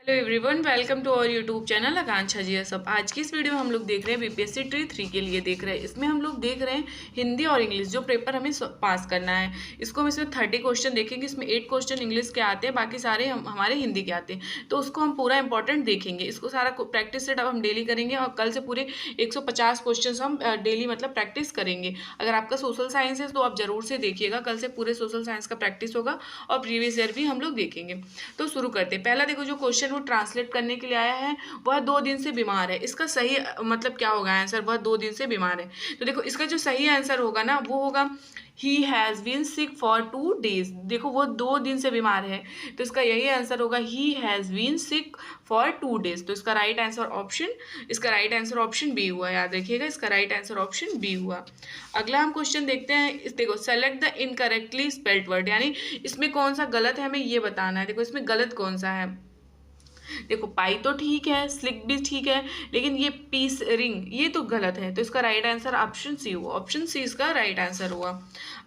Hello everyone, welcome to our YouTube channel Akanksha ji सब। आज की इस वीडियो में हम लोग देख रहे हैं बीपीएससी ट्री 3 के लिए देख रहे हैं। इसमें हम लोग देख रहे हैं हिंदी और इंग्लिश जो पेपर हमें पास करना है। इसको हम इसमें 30 क्वेश्चन देखेंगे। इसमें 8 क्वेश्चन इंग्लिश के आते हैं, बाकी सारे हमारे हिंदी के आते हैं। तो उसको हम पूरा इंपॉर्टेंट देखेंगे। इसको सारा प्रैक्टिस सेट अब हम डेली करेंगे और कल से पूरे 150 क्वेश्चन हम डेली मतलब प्रैक्टिस करेंगे। अगर आपका सोशल साइंस है तो आप जरूर से देखिएगा, कल से पूरे सोशल साइंस का प्रैक्टिस होगा और प्रीवियस ईयर भी हम लोग देखेंगे। तो शुरू करते हैं। पहला देखो, जो क्वेश्चन वो ट्रांसलेट करने के लिए आया है, वह 2 दिन से बीमार है। इसका सही मतलब क्या होगा आंसर? वह 2 दिन से बीमार है। तो देखो इसका जो सही आंसर होगा ना वो होगा he has been sick for 2 days। देखो वो 2 दिन से बीमार है, तो इसका यही आंसर होगा he has been sick for 2 days। तो इसका राइट आंसर ऑप्शन बी हुआ। याद रखिएगा, इसका राइट आंसर ऑप्शन बी हुआ। अगला हम क्वेश्चन देखते हैं। देखो, select the incorrectly spelled word, यानी इसमें कौन सा गलत है हमें ये बताना है। देखो इसमें गलत कौन सा है। देखो पाई तो ठीक है, स्लिक भी ठीक है, लेकिन ये पीस रिंग ये तो गलत है। तो इसका राइट आंसर ऑप्शन सी हुआ। ऑप्शन सी इसका राइट आंसर हुआ।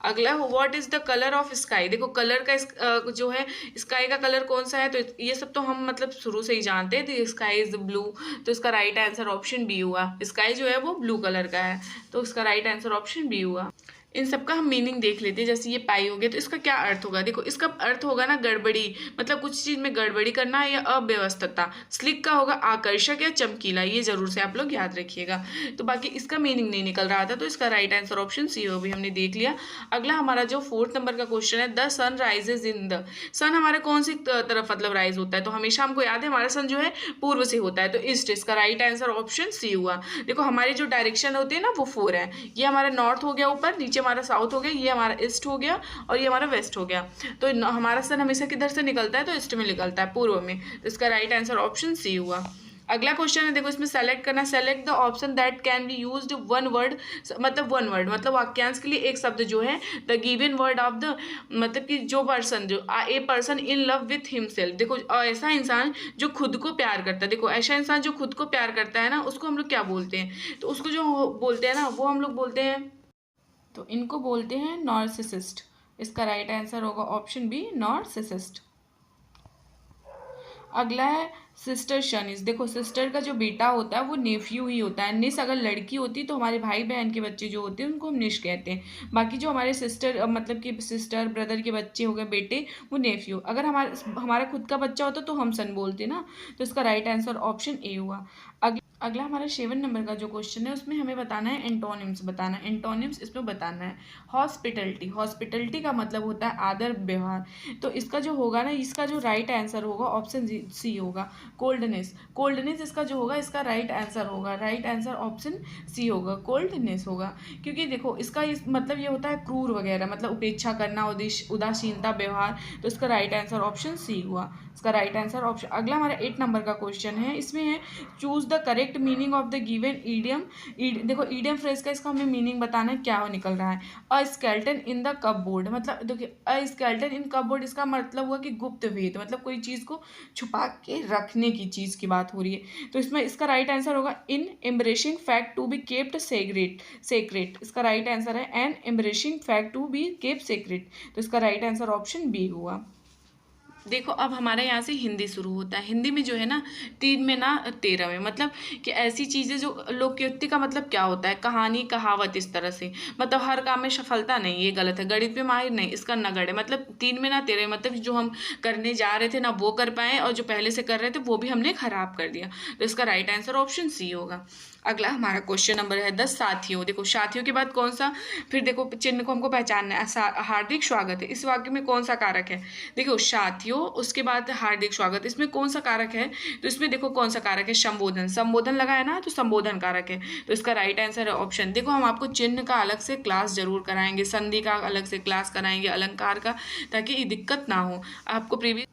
अगला, what is the colour of sky. देखो कलर का जो है स्काई का कलर कौन सा है, तो ये सब तो हम मतलब शुरू से ही जानते हैं। तो स्काई इज ब्लू, तो इसका राइट आंसर ऑप्शन बी हुआ। स्काई जो है वो ब्लू कलर का है, तो इसका राइट आंसर ऑप्शन बी हुआ। इन सब का हम मीनिंग देख लेते हैं। जैसे ये पाई हो गया, तो इसका क्या अर्थ होगा। देखो इसका अर्थ होगा ना गड़बड़ी, मतलब कुछ चीज़ में गड़बड़ी करना या अव्यवस्थता। स्लिक का होगा आकर्षक या चमकीला, ये जरूर से आप लोग याद रखिएगा। तो बाकी इसका मीनिंग नहीं निकल रहा था, तो इसका राइट आंसर ऑप्शन सी हो भी हमने देख लिया। अगला हमारा जो 4th नंबर का क्वेश्चन है, the sun rises in the. Sun हमारे कौन सी तरफ मतलब राइज होता है, तो हमेशा हमको याद है हमारा सन जो है पूर्व से होता है, तो ईस्ट। इसका राइट आंसर ऑप्शन सी हुआ। देखो हमारी जो डायरेक्शन होती है ना वो 4 है। ये हमारा नॉर्थ हो गया ऊपर, नीचे हमारा साउथ हो गया, ये हमारा ईस्ट हो गया और ये हमारा वेस्ट हो गया। तो हमारा सन हमेशा किधर से निकलता है, तो ईस्ट में निकलता है, पूर्व में। तो इसका राइट आंसर ऑप्शन सी हुआ। अगला क्वेश्चन है, देखो इसमें सेलेक्ट करना। Select the option that can be used one word, मतलब वाक्यांश के लिए एक शब्द जो है। The given word of the, मतलब कि जो पर्सन, जो a person in love with himself. देखो ऐसा इंसान जो खुद को प्यार करता है। देखो ऐसा इंसान जो खुद को प्यार करता है ना, उसको हम लोग क्या बोलते हैं, तो उसको जो बोलते हैं ना वो हम लोग बोलते हैं, तो इनको बोलते हैं नार्सिसिस्ट। इसका राइट आंसर होगा ऑप्शन बी, नार्सिसिस्ट। अगला है सिस्टर शनिस। देखो सिस्टर का जो बेटा होता है वो नेफ्यू ही होता है। निस अगर लड़की होती तो हमारे भाई बहन के बच्चे जो होते हैं उनको हम निश कहते हैं। बाकी जो हमारे सिस्टर मतलब कि सिस्टर ब्रदर के बच्चे हो गए बेटे, वो नेफ्यू। अगर हमारा खुद का बच्चा होता तो हम सन बोलते ना। तो इसका राइट आंसर ऑप्शन ए हुआ। अगला हमारा 7 नंबर का जो क्वेश्चन है उसमें हमें बताना है एंटोनिम्स बताना है। एंटोनिम्स इसमें बताना है। हॉस्पिटलिटी। हॉस्पिटलिटी का मतलब होता है आदर व्यवहार। तो इसका जो होगा ना, इसका जो राइट आंसर होगा ऑप्शन सी होगा। कोल्डनेस। कोल्डनेस इसका जो होगा, इसका राइट आंसर होगा। राइट आंसर ऑप्शन सी होगा, कोल्डनेस होगा। क्योंकि देखो इसका इस मतलब ये होता है क्रूर वगैरह, मतलब उपेक्षा करना, उदासीनता व्यवहार। तो इसका राइट आंसर ऑप्शन सी हुआ। इसका राइट आंसर ऑप्शन। अगला हमारा 8 नंबर का क्वेश्चन है। इसमें है choose the correct meaning of the given idiom. देखो ईडियम फ्रेज का इसका हमें मीनिंग बताना है, क्या निकल रहा है। अ स्केल्टन इन द कपबोर्ड, मतलब देखिए अ स्केल्टन इन कपबोर्ड, इसका मतलब हुआ कि गुप्त भेद, मतलब कोई चीज़ को छुपा के रखने की चीज़ की बात हो रही है। तो इसमें इसका राइट आंसर होगा in embarrassing fact to be kept secret. इसका राइट आंसर है an embarrassing fact to be kept secret. तो इसका राइट आंसर ऑप्शन बी हुआ। देखो अब हमारे यहाँ से हिंदी शुरू होता है। हिंदी में जो है ना 3 में ना 13 में, मतलब कि ऐसी चीज़ें जो लोकोक्ति का मतलब क्या होता है, कहानी कहावत, इस तरह से। मतलब हर काम में सफलता नहीं, ये गलत है। गणित में माहिर नहीं, इसका नगण्य। मतलब 3 में ना 13, मतलब जो हम करने जा रहे थे ना वो कर पाए, और जो पहले से कर रहे थे वो भी हमने खराब कर दिया। तो इसका राइट आंसर ऑप्शन सी होगा। अगला हमारा क्वेश्चन नंबर है 10 साथियों। देखो साथियों के बाद कौन सा, फिर देखो चिन्ह को हमको पहचानना है। हार्दिक स्वागत है, इस वाक्य में कौन सा कारक है। देखो साथियों, उसके बाद हार्दिक स्वागत, इसमें कौन सा कारक है, तो इसमें देखो कौन सा कारक है, संबोधन। संबोधन लगा है ना, तो संबोधन कारक है। तो इसका राइट आंसर है ऑप्शन। देखो हम आपको चिन्ह का अलग से क्लास जरूर कराएंगे, संधि का अलग से क्लास कराएंगे, अलंकार का, ताकि दिक्कत ना हो आपको। प्रीवियस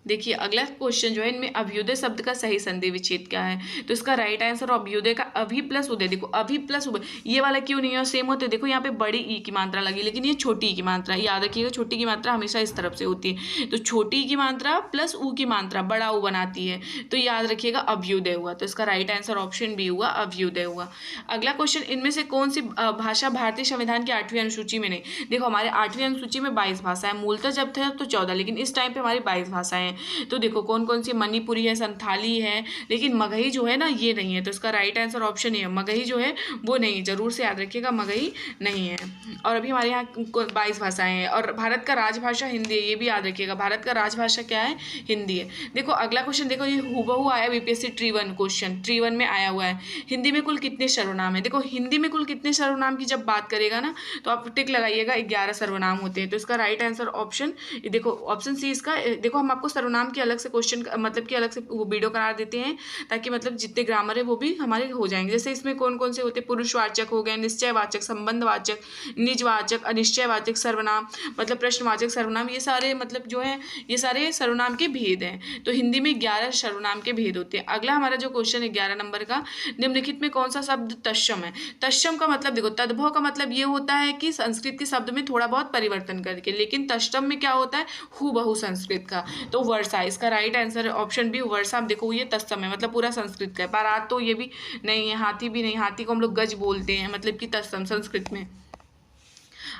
देखिए अगला क्वेश्चन जो है, इनमें अभ्युदय शब्द का सही संधि विच्छेद क्या है। तो इसका राइट आंसर अभ्युदय का अभि प्लस उदय। देखो अभि प्लस उदय, ये वाला क्यों नहीं है, सेम होते। देखो यहाँ पे बड़ी ई की मात्रा लगी, लेकिन ये छोटी ई की मात्रा। याद रखिएगा छोटी की मात्रा हमेशा इस तरफ से होती है। तो छोटी की मात्रा प्लस ऊ की मात्रा बड़ा ऊ बनाती है, तो याद रखिएगा अभ्युदय हुआ। तो इसका राइट आंसर ऑप्शन बी हुआ, अभ्युदय हुआ। अगला क्वेश्चन, इनमें से कौन सी भाषा भारतीय संविधान की 8वीं अनुसूची में नहीं। देखो हमारे 8वीं अनुसूची में 22 भाषाएं, मूलतः जब थे तो 14, लेकिन इस टाइम पे हमारी 22 भाषाएं हैं। तो देखो कौन कौन सी, मणिपुरी है, संथाली है, लेकिन मगही जो है ना ये नहीं है। तो इसका राइट आंसर ऑप्शन ए है, मगही जो है वो नहीं, जरूर से याद रखिएगा मगही नहीं है। और अभी हमारे यहाँ 22 भाषाएं हैं और भारत का राजभाषा हिंदी है, ये भी याद रखिएगा, भारत का राजभाषा क्या है, हिंदी है। देखो अगला क्वेश्चन, देखो ये हूबहू आया बीपीएससी ट्री 1 क्वेश्चन, ट्री 1 में आया हुआ है, हिंदी में कुल कितने सर्वनाम है। देखो हिंदी में कुल कितने सर्वनाम की जब बात करेगा ना तो आप टिक लगाइएगा, 11 सर्वनाम होते हैं। तो इसका राइट आंसर ऑप्शन देखो ऑप्शन सी इसका। देखो हम आपको सर्वनाम की अलग से क्वेश्चन मतलब कि अलग से वो वीडियो करा देते हैं ताकि मतलब जितने ग्रामर है वो भी हमारे हो जाएंगे। जैसे इसमें कौन कौन से होते हैं, पुरुषवाचक हो गए, निश्चयवाचक, संबंधवाचक, निजवाचक, अनिश्चयवाचक सर्वनाम, मतलब प्रश्नवाचक सर्वनाम, ये सारे मतलब जो है ये सारे सर्वनाम के भेद हैं। तो हिंदी में 11 सर्वनाम के भेद होते हैं। अगला हमारा जो क्वेश्चन है 11 नंबर का, निम्नलिखित में कौन सा शब्द तत्सम है। तत्सम का मतलब देखो, तद्भव का मतलब ये होता है कि संस्कृत के शब्द में थोड़ा बहुत परिवर्तन करके, लेकिन तत्सम में क्या होता है, हूबहू संस्कृत का। तो वर्षा, इसका राइट आंसर है ऑप्शन बी वर्षा। देखो ये तत्सम है मतलब पूरा संस्कृत का है। बारात तो ये भी नहीं है, हाथी भी नहीं, हाथी को हम लोग गज बोलते हैं मतलब कि तत्सम संस्कृत में।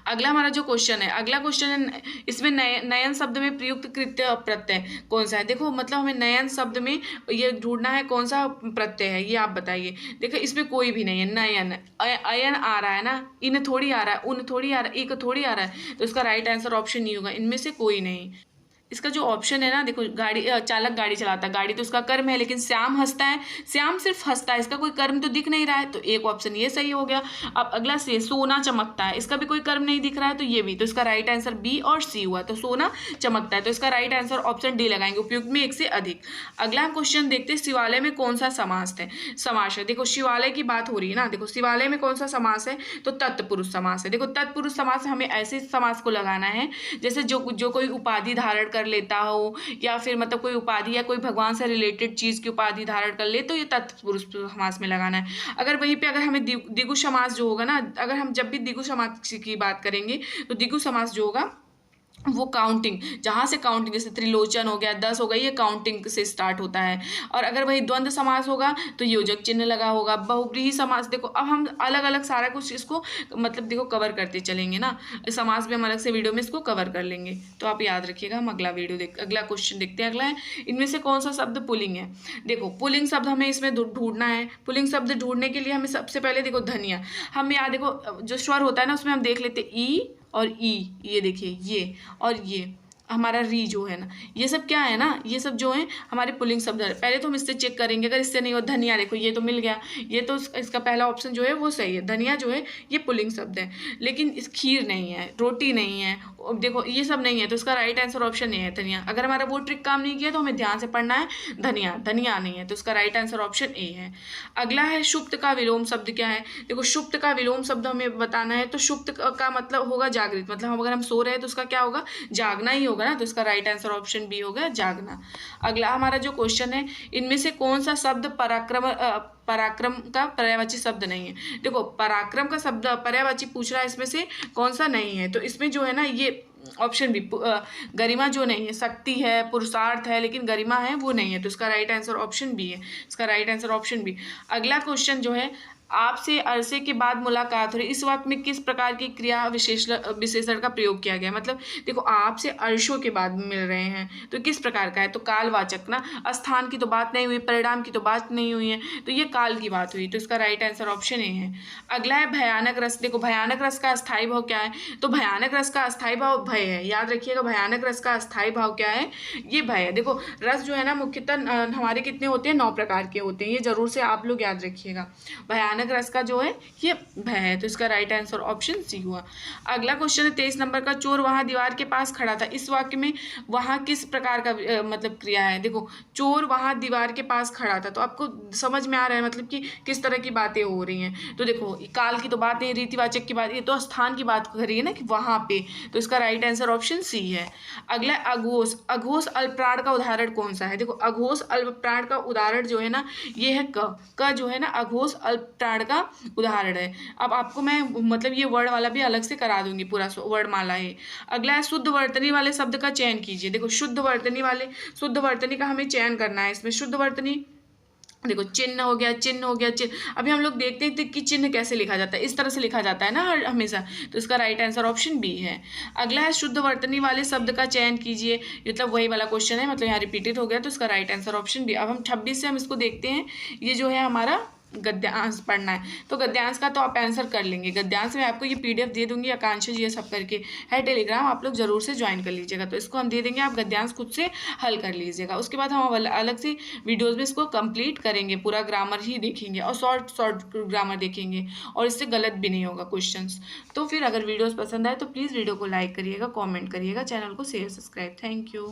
अगला हमारा जो क्वेश्चन है, अगला क्वेश्चन है, इसमें नयन शब्द में प्रयुक्त कृत्य प्रत्यय कौन सा है। देखो मतलब हमें नयन शब्द में ये ढूंढना है कौन सा प्रत्यय है, ये आप बताइए। देखो इसमें कोई भी नहीं है, नयन अयन आ रहा है ना, इन थोड़ी आ रहा है, उन थोड़ी आ रहा है, एक थोड़ी आ रहा है। तो इसका राइट आंसर ऑप्शन नहीं होगा, इनमें से कोई नहीं। इसका जो ऑप्शन है ना, देखो गाड़ी चालक गाड़ी चलाता है, गाड़ी तो उसका कर्म है, लेकिन श्याम हंसता है, श्याम सिर्फ हंसता है, इसका कोई कर्म तो दिख नहीं रहा है, तो एक ऑप्शन ये सही हो गया। अब अगला से सोना चमकता है, इसका भी कोई कर्म नहीं दिख रहा है, तो ये भी, तो इसका राइट आंसर बी और सी हुआ। तो सोना चमकता है, तो इसका राइट आंसर ऑप्शन डी लगाएंगे, उपयुक्त में एक से अधिक। अगला हम क्वेश्चन देखते हैं, शिवालय में कौन सा समास है, समास है। देखो शिवालय की बात हो रही है ना, देखो शिवालय में कौन सा समास है, तो तत्पुरुष समास है। देखो तत्पुरुष समास हमें ऐसे समास को लगाना है जैसे जो कोई उपाधि धारण कर लेता हो, या फिर मतलब कोई उपाधि या कोई भगवान से रिलेटेड चीज की उपाधि धारण कर ले, तो ये तत्पुरुष समास में लगाना है। अगर वहीं पे अगर हमें द्विगु समास जो होगा ना, अगर हम जब भी द्विगु समास की बात करेंगे तो द्विगु समास जो होगा वो काउंटिंग, जहाँ से काउंटिंग, जैसे त्रिलोचन हो गया, 10 हो गई, ये काउंटिंग से स्टार्ट होता है। और अगर वही द्वंद्व समास होगा तो योजक चिन्ह लगा होगा। बहुव्रीहि समास, देखो अब हम अलग अलग सारा कुछ इसको मतलब देखो कवर करते चलेंगे ना, समास भी हम अलग से वीडियो में इसको कवर कर लेंगे, तो आप याद रखिएगा। हम अगला अगला क्वेश्चन देखते हैं। अगला है, इनमें से कौन सा शब्द पुल्लिंग है। देखो पुल्लिंग शब्द हमें इसमें ढूंढना है। पुल्लिंग शब्द ढूंढने के लिए हमें सबसे पहले देखो धनिया, हम यहाँ देखो जो स्वर होता है ना उसमें हम देख लेते ई और ई, ये देखिए ये और ये हमारा री जो है ना, ये सब क्या है ना, ये सब जो है हमारे पुल्लिंग शब्द है। पहले तो हम इससे चेक करेंगे, अगर इससे नहीं हो, धनिया देखो ये तो मिल गया, ये तो इसका पहला ऑप्शन जो है वो सही है, धनिया जो है ये पुल्लिंग शब्द है। लेकिन इस खीर नहीं है, रोटी नहीं है, देखो ये सब नहीं है, तो इसका राइट आंसर ऑप्शन नहीं है धनिया। अगर हमारा वो ट्रिक काम नहीं किया तो हमें ध्यान से पढ़ना है, धनिया धनिया नहीं है, तो इसका राइट आंसर ऑप्शन ए है। अगला है, सुप्त का विलोम शब्द क्या है। देखो सुप्त का विलोम शब्द हमें बताना है, तो सुप्त का मतलब होगा जागृत, मतलब अगर हम सो रहे हैं तो उसका क्या होगा, जागना ही होगा ना, तो इसका राइट आंसर ऑप्शन बी होगा, जागना। अगला हमारा जो क्वेश्चन है, इनमें से कौन सा शब्द पराक्रम का पर्यायवाची शब्द नहीं है। देखो पराक्रम का शब्द पर्यायवाची पूछ रहा है, इसमें से कौन सा नहीं है, तो इसमें जो है ना ये ऑप्शन बी, गरिमा जो नहीं है, शक्ति है, पुरुषार्थ है, लेकिन गरिमा है वो नहीं है, तो इसका राइट आंसर ऑप्शन बी है, इसका राइट आंसर ऑप्शन बी। अगला क्वेश्चन जो है, आपसे अरसे के बाद मुलाकात हो रही, इस वाक्य में किस प्रकार की क्रिया विशेषण का प्रयोग किया गया। मतलब देखो आपसे अर्षों के बाद मिल रहे हैं, तो किस प्रकार का है, तो कालवाचक ना, स्थान की तो बात नहीं हुई, परिणाम की तो बात नहीं हुई है, तो ये काल की बात हुई, तो इसका राइट आंसर ऑप्शन ए है। अगला है भयानक रस। देखो भयानक रस का अस्थायी भाव क्या है, तो भयानक रस का अस्थायी भाव भय है, याद रखिएगा, भयानक रस का अस्थायी भाव क्या है, ये भय है। देखो रस जो है ना मुख्यतः हमारे कितने होते हैं, 9 प्रकार के होते हैं, ये जरूर से आप लोग याद रखिएगा। भयानक रस का जो है ये भय है, तो इसका राइट आंसर ऑप्शन सी हुआ। अगला क्वेश्चन है 23 नंबर का, चोर वहां दीवार के पास खड़ा था, इस वाक्य में वहां किस प्रकार का मतलब क्रिया है। देखो चोर वहां दीवार के पास खड़ा था, तो आपको समझ में आ रहा है मतलब कि किस तरह की बातें हो रही हैं। तो देखो काल की तो बात नहीं, रीतिवाचक की बात, ये तो स्थान की बात कर रही है ना कि वहां पे, तो इसका राइट आंसर ऑप्शन सी है। अगला अघोष, अघोष अल्पप्राण का उदाहरण कौन सा है। देखो अघोष अल्पप्राण का उदाहरण जो है ना ये है क जो है ना अघोष अल्पप्राण का उदाहरण है। अब आपको मैं मतलब ये वर्ड वाला भी अलग से करा दूंगी, पूरा वर्ड माला है। अगला है शुद्ध वर्तनी वाले शब्द का चयन कीजिए। देखो शुद्ध वर्तनी का हमें चयन करना है, इसमें शुद्ध वर्तनी देखो चिन्ह हो गया, चिन्ह हो गया, चिन्ह। अभी हम लोग देखते हैं कि चिन्ह कैसे लिखा जाता है, इस तरह से लिखा जाता है ना हमेशा। तो इसका राइट आंसर ऑप्शन बी है। अगला है शुद्ध वर्तनी वाले शब्द का चयन कीजिए। मतलब वही वाला क्वेश्चन है, मतलब यहाँ रिपीटेड हो गया, तो इसका राइट आंसर ऑप्शन बी। अब हम 26 से हम इसको देखते हैं। ये जो है हमारा गद्यांश पढ़ना है, तो गद्यांश का तो आप आंसर कर लेंगे। गद्यांश में आपको ये PDF दे दूंगी, आकांक्षा जी ये सब करके है टेलीग्राम, आप लोग जरूर से ज्वाइन कर लीजिएगा। तो इसको हम दे देंगे, आप गद्यांश खुद से हल कर लीजिएगा। उसके बाद हम अलग से वीडियोस में इसको कंप्लीट करेंगे, पूरा ग्रामर ही देखेंगे और शॉर्ट ग्रामर देखेंगे, और इससे गलत भी नहीं होगा क्वेश्चंस। तो फिर अगर वीडियोस पसंद आए तो प्लीज़ वीडियो को लाइक करिएगा, कॉमेंट करिएगा, चैनल को शेयर सब्सक्राइब। Thank you.